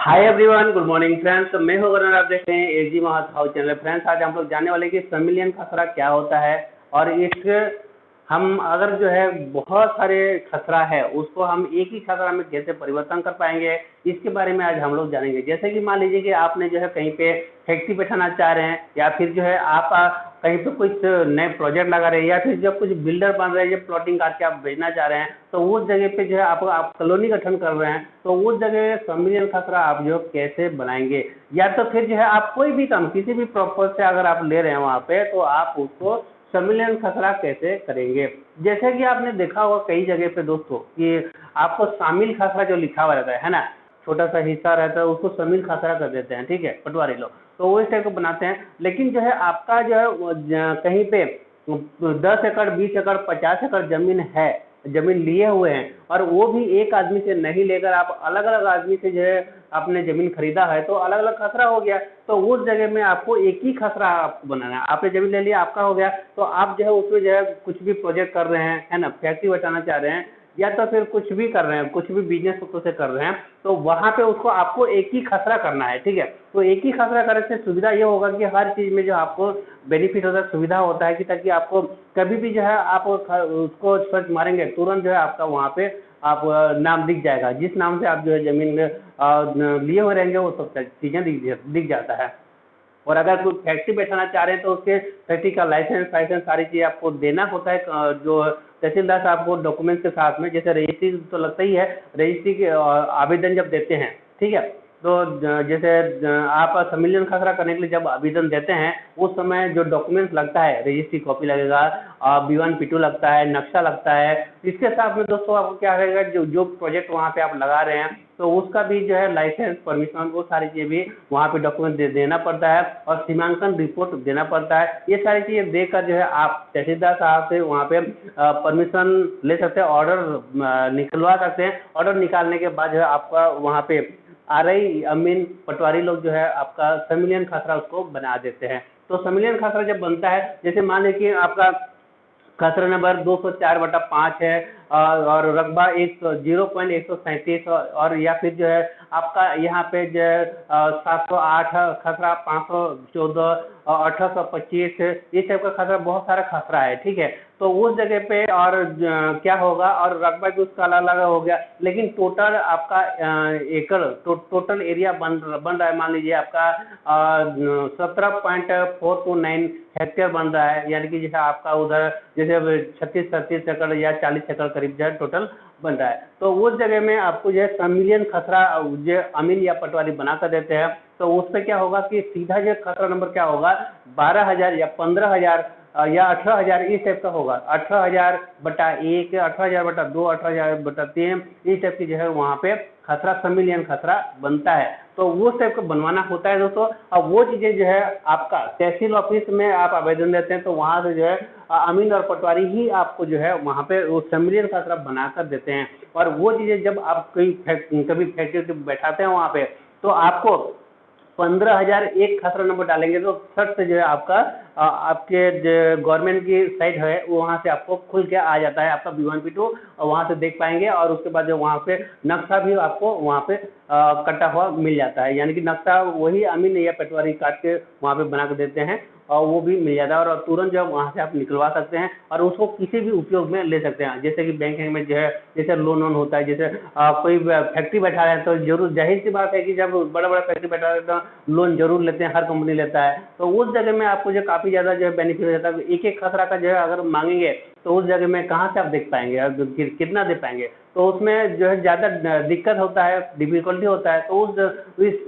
Hi everyone, good morning friends. तो मैं हूं वरुण, आप देख रहे हैं एजी महाथ हाउस चैनल। फ्रेंड्स, आज हम लोग जानने वाले हैं कि संमिलियन खसरा क्या होता है और इस हम अगर जो है बहुत सारे खसरा है उसको हम एक ही खसरा में कैसे परिवर्तन कर पाएंगे, इसके बारे में आज हम लोग जानेंगे। जैसे कि मान लीजिए कि आपने जो है कहीं पे फैक्ट्री बैठाना चाह रहे हैं या फिर जो है आप कहीं पे कुछ नए प्रोजेक्ट लगा रहे हैं या फिर जब कुछ बिल्डर बन रहे हैं, जब प्लॉटिंग करके आप भेजना चाह रहे हैं तो उस जगह पे जो है आप कॉलोनी गठन कर रहे हैं, तो उस जगह संविलियन खसरा आप जो कैसे बनाएंगे। या तो फिर जो है आप कोई भी काम किसी भी पर्पज से अगर आप ले रहे हैं वहाँ पे, तो आप उसको संविलियन खसरा कैसे करेंगे। जैसे कि आपने देखा होगा कई जगह पे दोस्तों कि आपको शामिल खसरा जो लिखा हुआ रहता है ना, छोटा सा हिस्सा रहता है उसको शामिल खसरा कर देते हैं, ठीक है, पटवारी लोग तो वो इस टाइप को बनाते हैं। लेकिन जो है आपका जो है कहीं पे 10 एकड़ 20 एकड़ 50 एकड़ जमीन है, जमीन लिए हुए हैं और वो भी एक आदमी से नहीं लेकर आप अलग अलग आदमी से जो है आपने जमीन खरीदा है, तो अलग अलग खसरा हो गया। तो उस जगह में आपको एक ही खसरा आपको बनाना है। आपने जमीन ले लिया, आपका हो गया, तो आप जो है उसमें जो है कुछ भी प्रोजेक्ट कर रहे हैं, है ना, फैक्ट्री बचाना चाह रहे हैं या तो फिर कुछ भी कर रहे हैं, कुछ भी बिजनेस से कर रहे हैं, तो वहां पे उसको आपको एक ही खसरा करना है, ठीक है। तो एक ही खसरा करने से सुविधा ये होगा कि हर चीज में जो आपको बेनिफिट होता है, सुविधा होता है कि ताकि आपको कभी भी जो है आप उसको सर्च मारेंगे तुरंत जो है आपका वहाँ पे आप नाम दिख जाएगा, जिस नाम से आप जो है जमीन लिए हुए रहेंगे वो सब चीजें दिख जाता है। और अगर कोई फैक्ट्री बैठाना चाह रहे हैं तो उसके फैक्ट्री का लाइसेंस सारी चीज़ आपको देना होता है। जो तहसीलदार साहब को डॉक्यूमेंट्स के साथ में, जैसे रजिस्ट्री तो लगता ही है, रजिस्ट्री के आवेदन जब देते हैं, ठीक है, तो जैसे आप सम्मिलन खसरा करने के लिए जब आवेदन देते हैं उस समय जो डॉक्यूमेंट्स लगता है, रजिस्ट्री कॉपी लगेगा, B1 P2 लगता है, नक्शा लगता है। इसके साथ में दोस्तों आपको क्या रहेगा, जो जो प्रोजेक्ट वहाँ पे आप लगा रहे हैं तो उसका भी जो है लाइसेंस, परमिशन, वो सारी चीज़ें भी वहाँ पे डॉक्यूमेंट देना पड़ता है और सीमांकन रिपोर्ट देना पड़ता है। ये सारी चीज़ें देकर जो है आप तहसीलदार साहब से वहाँ पे परमिशन ले सकते हैं, ऑर्डर निकलवा सकते हैं। ऑर्डर निकालने के बाद जो है आपका वहाँ पे RI अमीन पटवारी लोग जो है आपका संविलियन खसरा उसको बना देते हैं। तो संविलियन खसरा जब बनता है, जैसे मान लीजिए कि आपका खसरा नंबर 204/5 है और रकबा 0.137 और या फिर जो है आपका यहाँ पे जो है 708 खसरा, 514 और 1825 इस टाइप का खसरा, बहुत सारा खसरा है, ठीक है। तो उस जगह पे और क्या होगा, और रकबा भी उसका अलग अलग हो गया, लेकिन टोटल आपका एकड़ टोटल एरिया बन रहा है, मान लीजिए आपका 17.429 हेक्टेयर बन रहा है। यानी कि जैसे आपका उधर जैसे 36-37 एकड़ या 40 एकड़ करीब जो है टोटल बन रहा है। तो उस जगह में आपको जो है संविलियन खसरा जो अमीन या पटवारी बना कर देते हैं, तो उस पर क्या होगा कि सीधा जो खसरा नंबर क्या होगा, 12,000 या 15,000 या 18,000 इस टाइप का होगा। 18,000/1, 18,000/2, 18,000/3 इस टाइप की जो है वहाँ पे खसरा, संविलियन खसरा बनता है। तो वो टाइप का बनवाना होता है दोस्तों। अब वो चीज़ें जो है आपका तहसील ऑफिस में आप आवेदन देते हैं तो वहाँ से जो है अमीन और पटवारी ही आपको जो है वहाँ पे वो संविलियन खसरा बना कर देते हैं। और वो चीज़ें जब आप कभी फैक्ट्री बैठाते हैं वहाँ पे, तो आपको 15,000 एक खसरा नंबर डालेंगे तो फट से जो है आपका आपके गवर्नमेंट की साइट है वहाँ से आपको खुल के आ जाता है आपका B1 P2, और वहाँ से देख पाएंगे। और उसके बाद जो वहाँ पे नक्शा भी आपको वहाँ पे कटा हुआ मिल जाता है, यानी कि नक्शा वही अमीन या पटवारी काट के वहाँ पे बना के देते हैं और वो भी मिल जाता है। और तुरंत जब वहाँ से आप निकलवा सकते हैं और उसको किसी भी उपयोग में ले सकते हैं। जैसे कि बैंक में जो है जैसे लोन होता है, जैसे कोई फैक्ट्री बैठा रहे हैं तो जरूर जाहिर सी बात है कि जब बड़ा बड़ा फैक्ट्री बैठा रहे तो लोन जरूर लेते हैं, हर कंपनी लेता है। तो उस जगह में आपको जो काफ़ी ज़्यादा जो है बेनिफिट हो जाता है। एक एक खसरा का जो है अगर मांगेंगे तो उस जगह में कहाँ से आप देख पाएंगे और कितना दे पाएंगे, तो उसमें जो है ज़्यादा दिक्कत होता है, डिफिकल्टी होता है। तो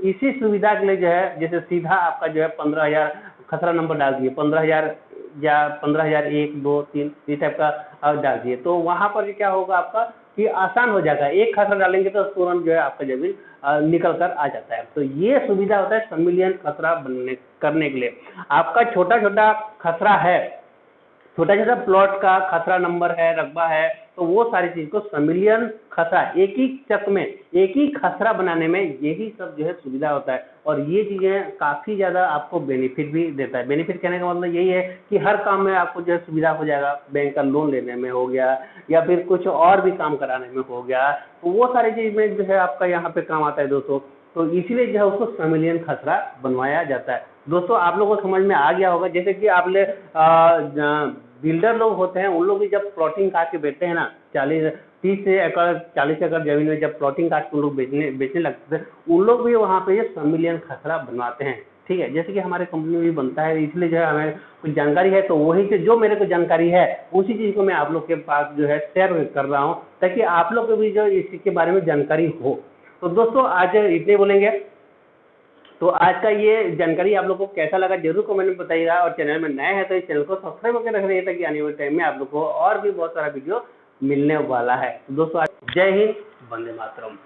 इसी सुविधा के लिए जो है जैसे सीधा आपका जो है 15,000 खसरा नंबर डाल दिए, 15,000 या 15,000 1 2 3 इस टाइप का डाल दिए, तो वहाँ पर क्या होगा आपका कि आसान हो जाएगा। एक खसरा डालेंगे तो तुरंत जो है आपका जमीन निकल कर आ जाता है। तो ये सुविधा होता है संविलियन खसरा करने के लिए। आपका छोटा छोटा खसरा है, छोटा छोटा प्लॉट का खसरा नंबर है, रकबा है, तो वो सारी चीज को संविलियन खसरा एक ही चक में एक ही खसरा बनाने में यही सब जो है सुविधा होता है। और ये चीजें काफी ज्यादा आपको बेनिफिट भी देता है। बेनिफिट कहने का मतलब यही है कि हर काम में आपको जो है सुविधा हो जाएगा, बैंक का लोन लेने में हो गया या फिर कुछ और भी काम कराने में हो गया, तो वो सारी चीज में जो है आपका यहाँ पे काम आता है दोस्तों। तो इसीलिए जो है उसको समिलियन खसरा बनवाया जाता है। दोस्तों आप लोगों को समझ में आ गया होगा, जैसे कि आप ले बिल्डर लोग होते हैं, उन लोग भी जब प्लॉटिंग काट के बेचते हैं ना, 30 एकड़ 40 एकड़ जमीन में जब प्लॉटिंग काट के उन लोग बेचने लगते हैं, उन लोग भी वहाँ पे ये समिलियन खसरा बनवाते हैं। ठीक है, जैसे कि हमारे कंपनी में भी बनता है, इसलिए जो है हमें कुछ जानकारी है, तो वही से जो मेरे को जानकारी है उसी चीज़ को मैं आप लोग के पास जो है शेयर कर रहा हूँ, ताकि आप लोग को भी जो इसके बारे में जानकारी हो। तो दोस्तों आज इतने बोलेंगे। तो आज का ये जानकारी आप लोग को कैसा लगा जरूर कमेंट में बताइएगा, और चैनल में नए हैं तो इस चैनल को सब्सक्राइब करके रख रहिए, ताकि आने वाले टाइम में आप लोग को और भी बहुत सारा वीडियो मिलने वाला है। तो दोस्तों जय हिंद, वंदे मातरम।